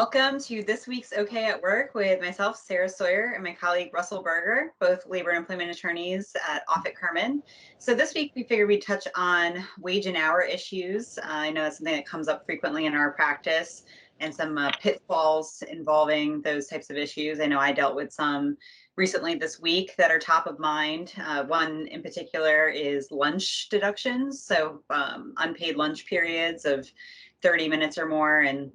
Welcome to this week's OK at Work with myself, Sarah Sawyer, and my colleague, Russell Berger, both labor and employment attorneys at Offit Kurman. So this week, we figured we'd touch on wage and hour issues. I know that's something that comes up frequently in our practice and some pitfalls involving those types of issues. I know I dealt with some recently this week that are top of mind. One in particular is lunch deductions, so unpaid lunch periods of 30 minutes or more, and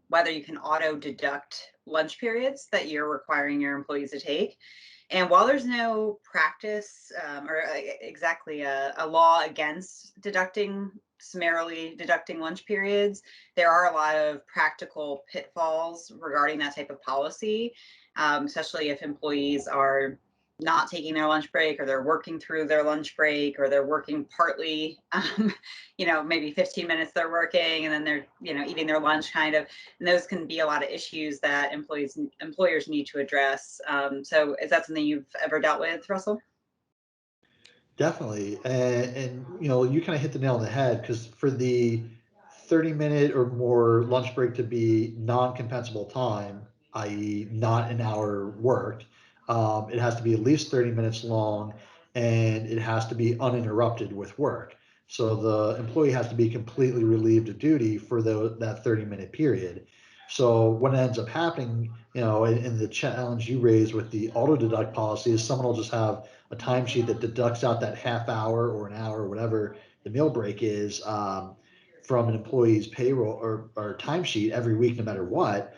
whether you can auto deduct lunch periods that you're requiring your employees to take. And while there's no practice or exactly a law against summarily deducting lunch periods, there are a lot of practical pitfalls regarding that type of policy, especially if employees are not taking their lunch break, or they're working through their lunch break, or they're working partly, maybe 15 minutes they're working and then they're, eating their lunch kind of. And those can be a lot of issues that employers need to address. So is that something you've ever dealt with, Russell? Definitely. And you kind of hit the nail on the head because for the 30-minute or more lunch break to be non-compensable time, i.e. not an hour worked, it has to be at least 30 minutes long and it has to be uninterrupted with work. So the employee has to be completely relieved of duty for that 30-minute period. So what ends up happening, in the challenge you raised with the auto deduct policy is someone will just have a timesheet that deducts out that half hour or an hour or whatever the meal break is from an employee's payroll or timesheet every week, no matter what.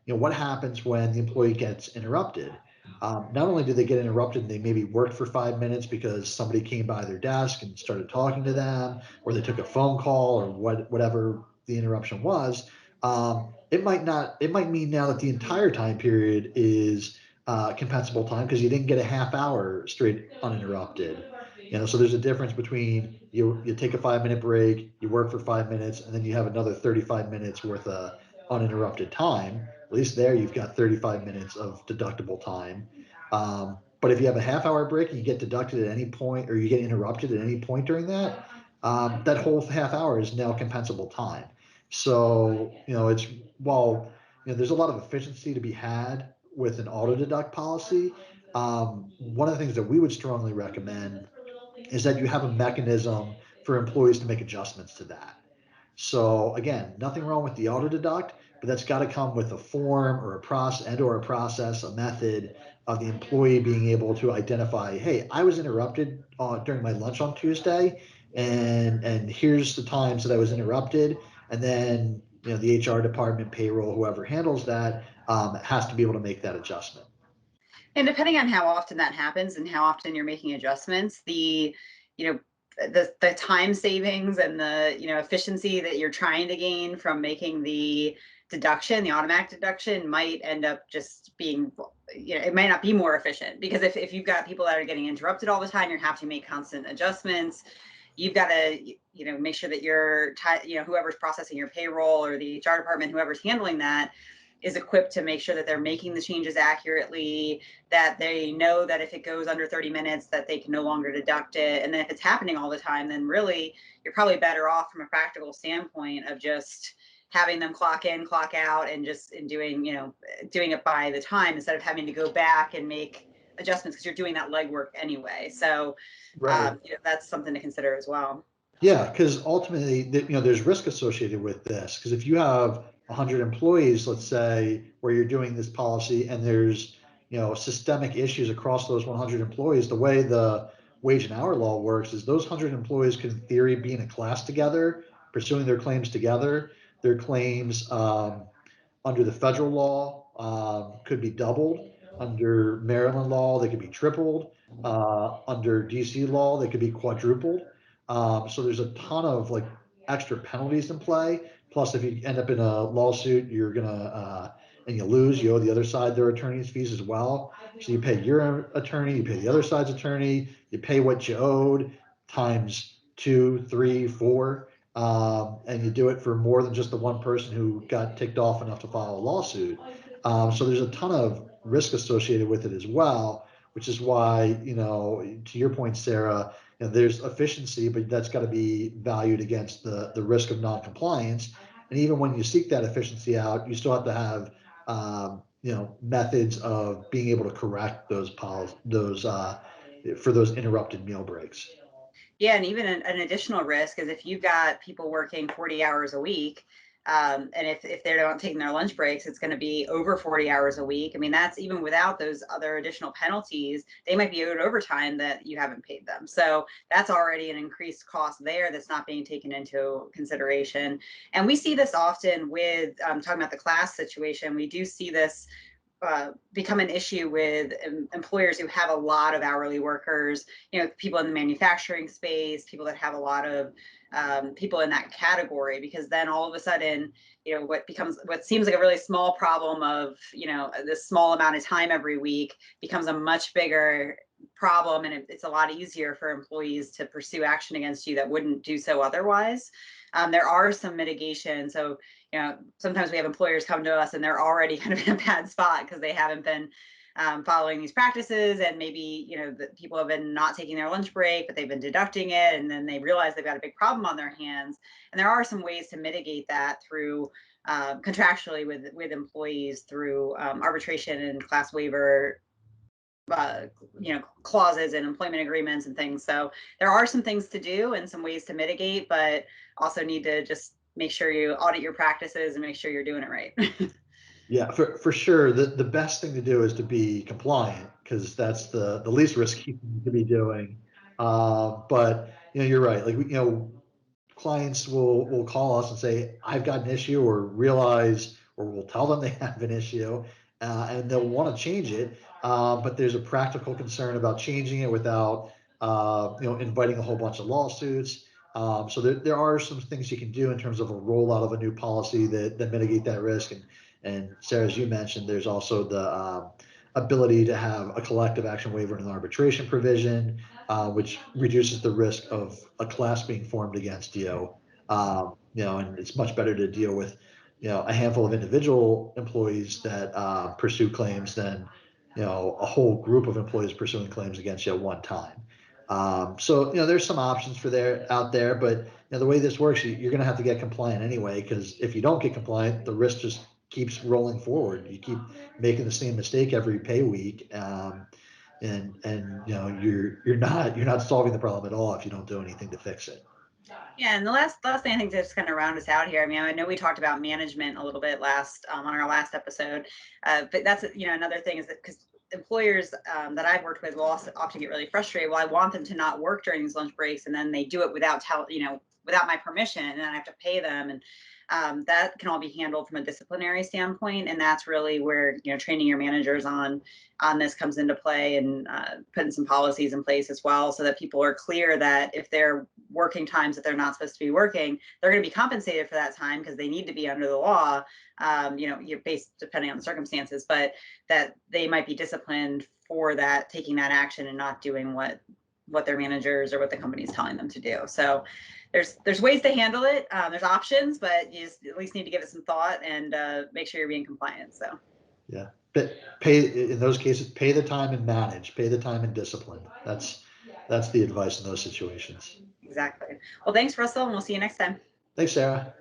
What happens when the employee gets interrupted? Not only do they get interrupted and they maybe worked for 5 minutes because somebody came by their desk and started talking to them, or they took a phone call, or whatever the interruption was. It might mean now that the entire time period is compensable time because you didn't get a half hour straight uninterrupted. So there's a difference between you take a 5-minute break, you work for 5 minutes, and then you have another 35 minutes worth of uninterrupted time. At least there you've got 35 minutes of deductible time. But if you have a half hour break and you get deducted at any point, or you get interrupted at any point during that, that whole half hour is now compensable time. So it's while there's a lot of efficiency to be had with an auto deduct policy. One of the things that we would strongly recommend is that you have a mechanism for employees to make adjustments to that. So again, nothing wrong with the auto deduct, but that's got to come with a form or a process, a method of the employee being able to identify, hey, I was interrupted during my lunch on Tuesday, and here's the times that I was interrupted, and then the HR department, payroll, whoever handles that, has to be able to make that adjustment. And depending on how often that happens and how often you're making adjustments, you know, the time savings and the, efficiency that you're trying to gain from making the automatic deduction might end up just being, it might not be more efficient, because if you've got people that are getting interrupted all the time, you have to make constant adjustments. You've got to, make sure that whoever's processing your payroll, or the HR department, whoever's handling that, is equipped to make sure that they're making the changes accurately, that they know that if it goes under 30 minutes that they can no longer deduct it. And then if it's happening all the time, then really you're probably better off from a practical standpoint of just having them clock in, clock out, and doing it by the time, instead of having to go back and make adjustments, because you're doing that legwork anyway. So Right. that's something to consider as well. Yeah, because ultimately, there's risk associated with this. Because if you have 100 employees, let's say, where you're doing this policy, and there's systemic issues across those 100 employees, the way the wage and hour law works is those 100 employees could, in theory, be in a class together, pursuing their claims together. Their claims under the federal law could be doubled. Under Maryland law, they could be tripled. Under DC law, they could be quadrupled. So there's a ton of extra penalties in play. Plus, if you end up in a lawsuit, you're gonna and you lose, you owe the other side their attorney's fees as well. So you pay your attorney, you pay the other side's attorney, you pay what you owed times two, three, four, and you do it for more than just the one person who got ticked off enough to file a lawsuit. So there's a ton of risk associated with it as well, which is why, to your point, Sarah, there's efficiency, but that's got to be valued against the risk of non-compliance. And even when you seek that efficiency out, you still have to have methods of being able to correct those for those interrupted meal breaks. Yeah, and even an additional risk is if you've got people working 40 hours a week, and if they're not taking their lunch breaks, it's going to be over 40 hours a week. I mean, that's even without those other additional penalties. They might be owed overtime that you haven't paid them. So that's already an increased cost there that's not being taken into consideration. And we see this often with talking about the class situation. We do see this become an issue with employers who have a lot of hourly workers, people in the manufacturing space, people that have a lot of people in that category, because then all of a sudden, what seems like a really small problem of, this small amount of time every week becomes a much bigger problem. And it's a lot easier for employees to pursue action against you that wouldn't do so otherwise. There are some mitigation. So sometimes we have employers come to us and they're already kind of in a bad spot because they haven't been following these practices, and maybe the people have been not taking their lunch break, but they've been deducting it, and then they realize they've got a big problem on their hands. And there are some ways to mitigate that through contractually with employees through arbitration and class waiver clauses and employment agreements and things. So there are some things to do and some ways to mitigate, but also need to just make sure you audit your practices and make sure you're doing it right. Yeah, for sure. The best thing to do is to be compliant because that's the least risky thing to be doing. But you're right. Like clients will call us and say, I've got an issue, or realize, or we'll tell them they have an issue, and they'll want to change it. But there's a practical concern about changing it without, inviting a whole bunch of lawsuits. So there are some things you can do in terms of a rollout of a new policy that mitigate that risk. And Sarah, as you mentioned, there's also the ability to have a collective action waiver and an arbitration provision, which reduces the risk of a class being formed against you. And it's much better to deal with, a handful of individual employees that pursue claims than, a whole group of employees pursuing claims against you at one time. So there's some options for there out there, but the way this works, you're going to have to get compliant anyway, because if you don't get compliant, the risk just keeps rolling forward. You keep making the same mistake every pay week, and you're not solving the problem at all if you don't do anything to fix it. Yeah, and the last thing I think to just kind of round us out here. I mean, I know we talked about management a little bit last on our last episode, but that's another thing is that because employers that I've worked with will also often get really frustrated. Well, I want them to not work during these lunch breaks, and then they do it without my permission, and then I have to pay them, and that can all be handled from a disciplinary standpoint. And that's really where training your managers on this comes into play, and putting some policies in place as well, so that people are clear that if they're working times that they're not supposed to be working, they're going to be compensated for that time because they need to be under the law. You're based depending on the circumstances, but that they might be disciplined for that, taking that action and not doing what their managers or what the company is telling them to do. So there's ways to handle it. There's options, but you just at least need to give it some thought and make sure you're being compliant. So Yeah, but pay in those cases, pay the time and manage, pay the time and discipline. That's the advice in those situations. exactly. Well, thanks, Russell, and we'll see you next time. Thanks, Sarah.